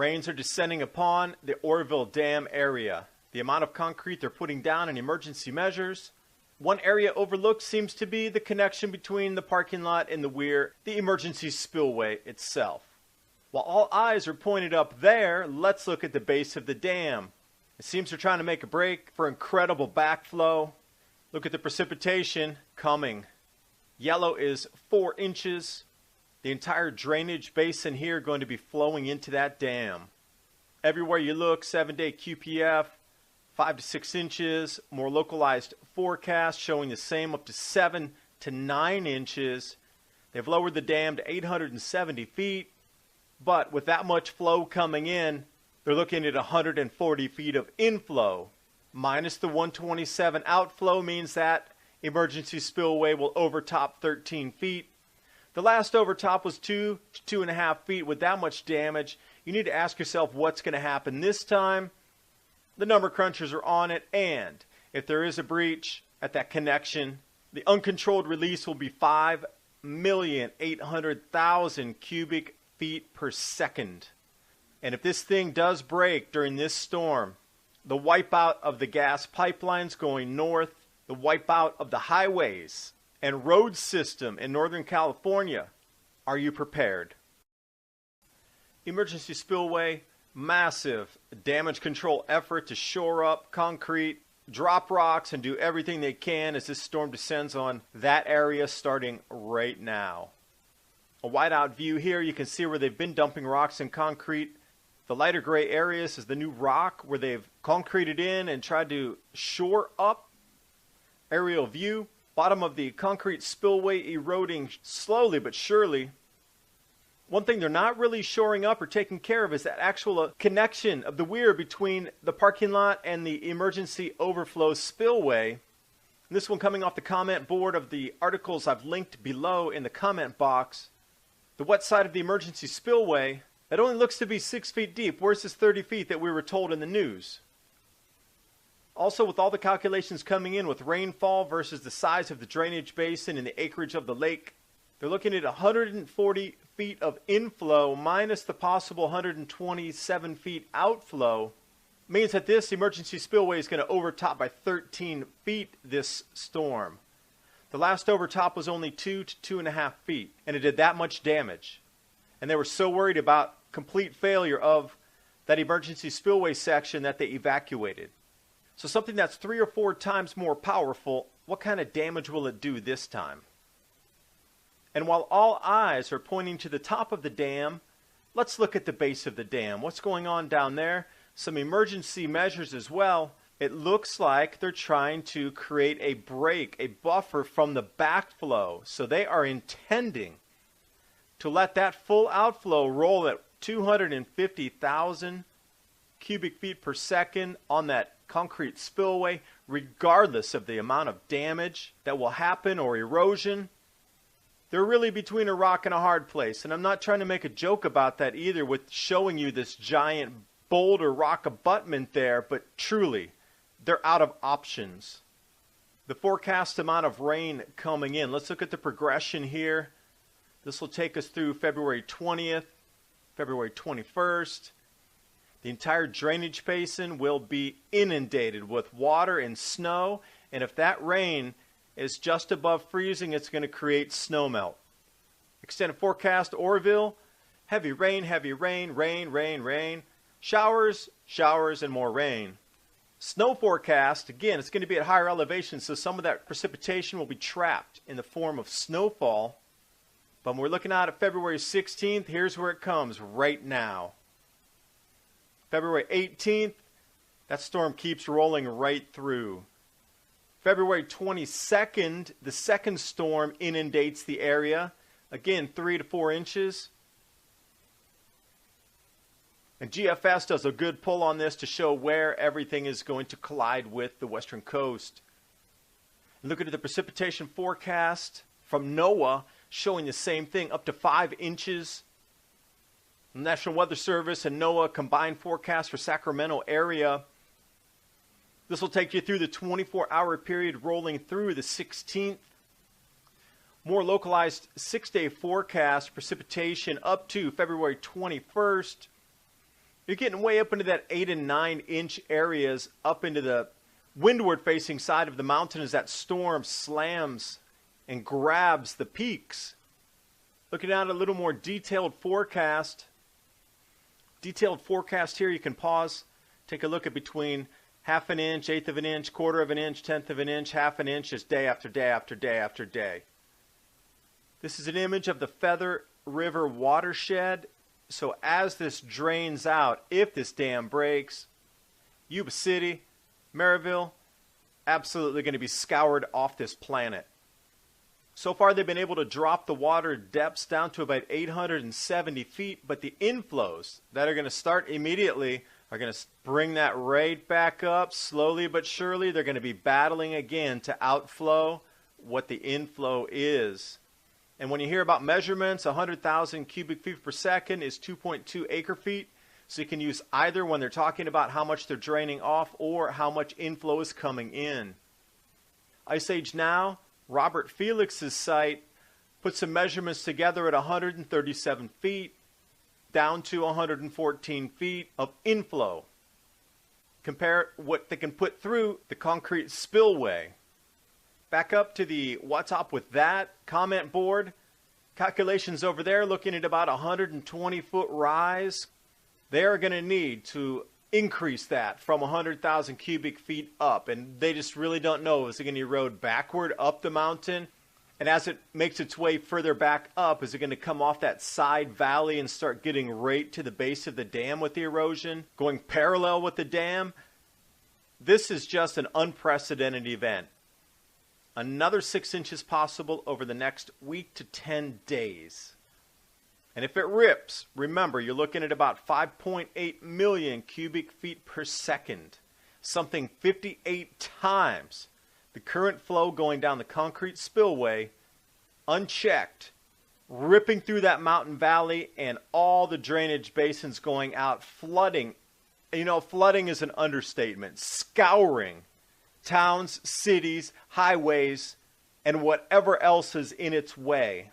Rains are descending upon the Oroville Dam area. The amount of concrete they're putting down in emergency measures. One area overlooked seems to be the connection between the parking lot and the weir, the emergency spillway itself. While all eyes are pointed up there, let's look at the base of the dam. It seems they're trying to make a break for incredible backflow. Look at the precipitation coming. Yellow is 4 inches. The entire drainage basin here going to be flowing into that dam. Everywhere you look, 7-day QPF, 5 to 6 inches. More localized forecast showing the same, up to 7 to 9 inches. They've lowered the dam to 870 feet. But with that much flow coming in, they're looking at 140 feet of inflow. Minus the 127 outflow means that emergency spillway will overtop 13 feet. The last overtop was 2 to 2.5 feet. With that much damage, you need to ask yourself what's going to happen this time. The number crunchers are on it, and if there is a breach at that connection, the uncontrolled release will be 5,800,000 cubic feet per second. And if this thing does break during this storm, the wipeout of the gas pipelines going north, the wipeout of the highways and road system in Northern California, are you prepared? Emergency spillway, massive damage control effort to shore up concrete, drop rocks, and do everything they can as this storm descends on that area starting right now. A wide-out view here, you can see where they've been dumping rocks and concrete. The lighter gray areas is the new rock where they've concreted in and tried to shore up. Aerial view, bottom of the concrete spillway eroding slowly but surely. One thing they're not really shoring up or taking care of is that actual connection of the weir between the parking lot and the emergency overflow spillway. And this one coming off the comment board of the articles I've linked below in the comment box. The wet side of the emergency spillway, it only looks to be 6 feet deep. Where's this 30 feet that we were told in the news? Also, with all the calculations coming in with rainfall versus the size of the drainage basin and the acreage of the lake, they're looking at 140 feet of inflow minus the possible 127 feet outflow. Means that this emergency spillway is going to overtop by 13 feet this storm. The last overtop was only 2 to 2.5 feet, and it did that much damage. And they were so worried about complete failure of that emergency spillway section that they evacuated. So something that's 3 or 4 times more powerful, what kind of damage will it do this time? And while all eyes are pointing to the top of the dam, let's look at the base of the dam. What's going on down there? Some emergency measures as well. It looks like they're trying to create a break, a buffer from the backflow. So they are intending to let that full outflow roll at 250,000 cubic feet per second on that concrete spillway, regardless of the amount of damage that will happen or erosion. They're really between a rock and a hard place. And I'm not trying to make a joke about that either with showing you this giant boulder rock abutment there, but truly, they're out of options. The forecast amount of rain coming in. Let's look at the progression here. This will take us through February 20th, February 21st. The entire drainage basin will be inundated with water and snow. And if that rain is just above freezing, it's going to create snowmelt. Extended forecast, Oroville, heavy rain, rain, rain, rain. Showers, showers, and more rain. Snow forecast, again, it's going to be at higher elevation, so some of that precipitation will be trapped in the form of snowfall. But when we're looking at February 16th, here's where it comes right now. February 18th, that storm keeps rolling right through. February 22nd, the second storm inundates the area. Again, 3 to 4 inches. And GFS does a good pull on this to show where everything is going to collide with the western coast. And looking at the precipitation forecast from NOAA, showing the same thing, up to 5 inches. The National Weather Service and NOAA combined forecast for Sacramento area. This will take you through the 24-hour period rolling through the 16th. More localized 6-day forecast precipitation up to February 21st. You're getting way up into that 8 and 9 inch areas, up into the windward facing side of the mountain as that storm slams and grabs the peaks. Looking at a little more detailed forecast. Detailed forecast here, you can pause, take a look at between half an inch, eighth of an inch, quarter of an inch, tenth of an inch, half an inch, just day after day after day after day. This is an image of the Feather River watershed. So as this drains out, if this dam breaks, Yuba City, Maryville, absolutely going to be scoured off this planet. So far, they've been able to drop the water depths down to about 870 feet, but the inflows that are going to start immediately are going to bring that right back up slowly but surely. They're going to be battling again to outflow what the inflow is. And when you hear about measurements, 100,000 cubic feet per second is 2.2 acre feet. So you can use either when they're talking about how much they're draining off or how much inflow is coming in. Ice Age Now, Robert Felix's site, put some measurements together at 137 feet down to 114 feet of inflow. Compare what they can put through the concrete spillway. Back up to the What's Up With That comment board. Calculations over there looking at about 120 foot rise. They are going to need to increase that from 100,000 cubic feet up. And they just really don't know. Is it going to erode backward up the mountain? And as it makes its way further back up, is it going to come off that side valley and start getting right to the base of the dam with the erosion? Going parallel with the dam? This is just an unprecedented event. Another 6 inches possible over the next week to 10 days. And if it rips, remember, you're looking at about 5.8 million cubic feet per second. Something 58 times the current flow going down the concrete spillway, unchecked, ripping through that mountain valley and all the drainage basins going out, flooding. You know, flooding is an understatement. Scouring towns, cities, highways, and whatever else is in its way.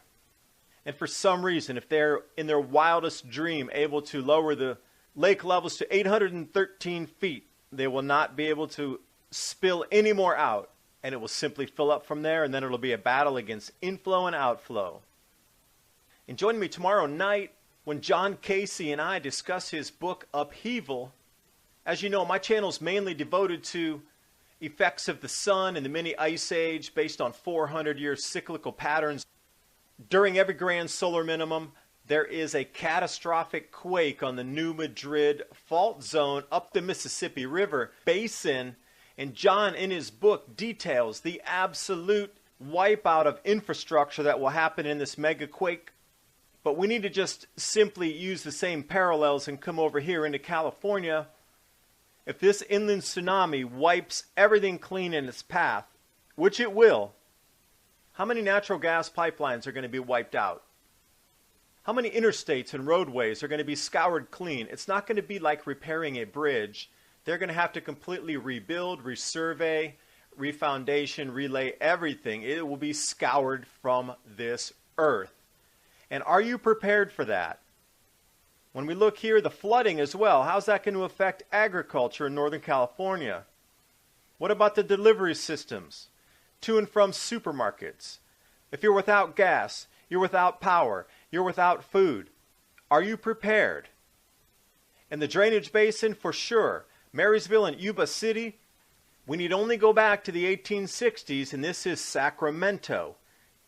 And for some reason, if they're in their wildest dream able to lower the lake levels to 813 feet, they will not be able to spill any more out, and it will simply fill up from there, and then it'll be a battle against inflow and outflow. And join me tomorrow night when John Casey and I discuss his book, Upheaval. As you know, my channel is mainly devoted to effects of the sun and the mini ice age based on 400-year cyclical patterns. During every grand solar minimum, there is a catastrophic quake on the New Madrid fault zone up the Mississippi River basin. And John, in his book, details the absolute wipeout of infrastructure that will happen in this mega quake. But we need to just simply use the same parallels and come over here into California. If this inland tsunami wipes everything clean in its path, which it will, how many natural gas pipelines are going to be wiped out? How many interstates and roadways are going to be scoured clean? It's not going to be like repairing a bridge. They're going to have to completely rebuild, resurvey, refoundation, relay everything. It will be scoured from this earth. And are you prepared for that? When we look here, the flooding as well, how's that going to affect agriculture in Northern California? What about the delivery systems to and from supermarkets? If you're without gas, you're without power, you're without food, are you prepared? And the drainage basin, for sure. Marysville and Yuba City, we need only go back to the 1860s, and this is Sacramento.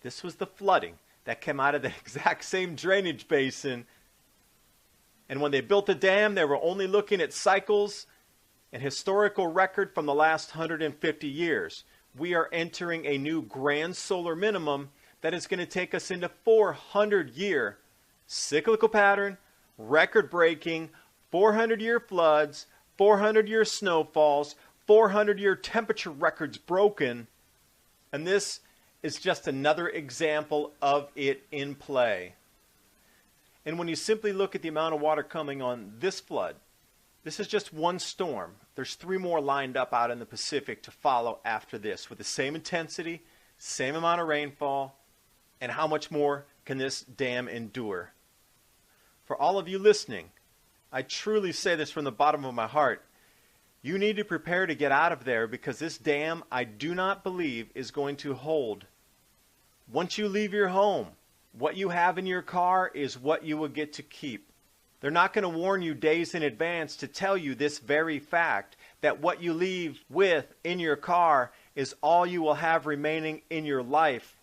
This was the flooding that came out of the exact same drainage basin. And when they built the dam, they were only looking at cycles and historical record from the last 150 years. We are entering a new grand solar minimum that is going to take us into 400-year cyclical pattern, record-breaking, 400-year floods, 400-year snowfalls, 400-year temperature records broken. And this is just another example of it in play. And when you simply look at the amount of water coming on this flood, this is just one storm. There's 3 more lined up out in the Pacific to follow after this with the same intensity, same amount of rainfall, and how much more can this dam endure? For all of you listening, I truly say this from the bottom of my heart. You need to prepare to get out of there because this dam, I do not believe, is going to hold. Once you leave your home, what you have in your car is what you will get to keep. They're not going to warn you days in advance to tell you this very fact, that what you leave with in your car is all you will have remaining in your life.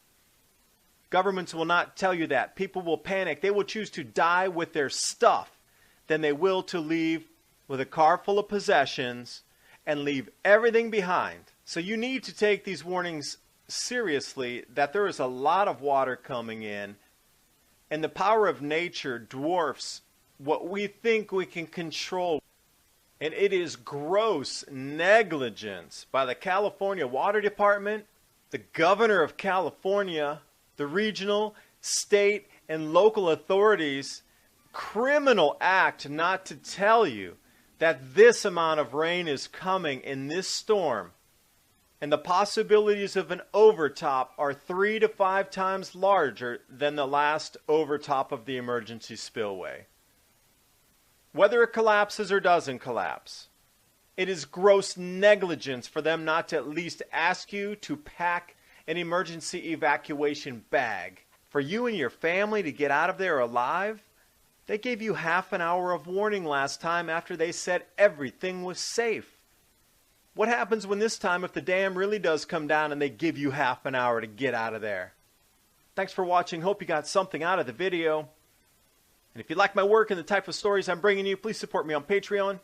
Governments will not tell you that. People will panic. They will choose to die with their stuff than they will to leave with a car full of possessions and leave everything behind. So you need to take these warnings seriously, that there is a lot of water coming in, and the power of nature dwarfs what we think we can control. And it is gross negligence by the California Water Department, the governor of California, the regional, state, and local authorities. Criminal act not to tell you that this amount of rain is coming in this storm, and the possibilities of an overtop are 3 to 5 times larger than the last overtop of the emergency spillway. Whether it collapses or doesn't collapse, it is gross negligence for them not to at least ask you to pack an emergency evacuation bag for you and your family to get out of there alive. They gave you half an hour of warning last time after they said everything was safe. What happens when this time if the dam really does come down and they give you half an hour to get out of there? Thanks for watching. Hope you got something out of the video. And if you like my work and the type of stories I'm bringing you, please support me on Patreon.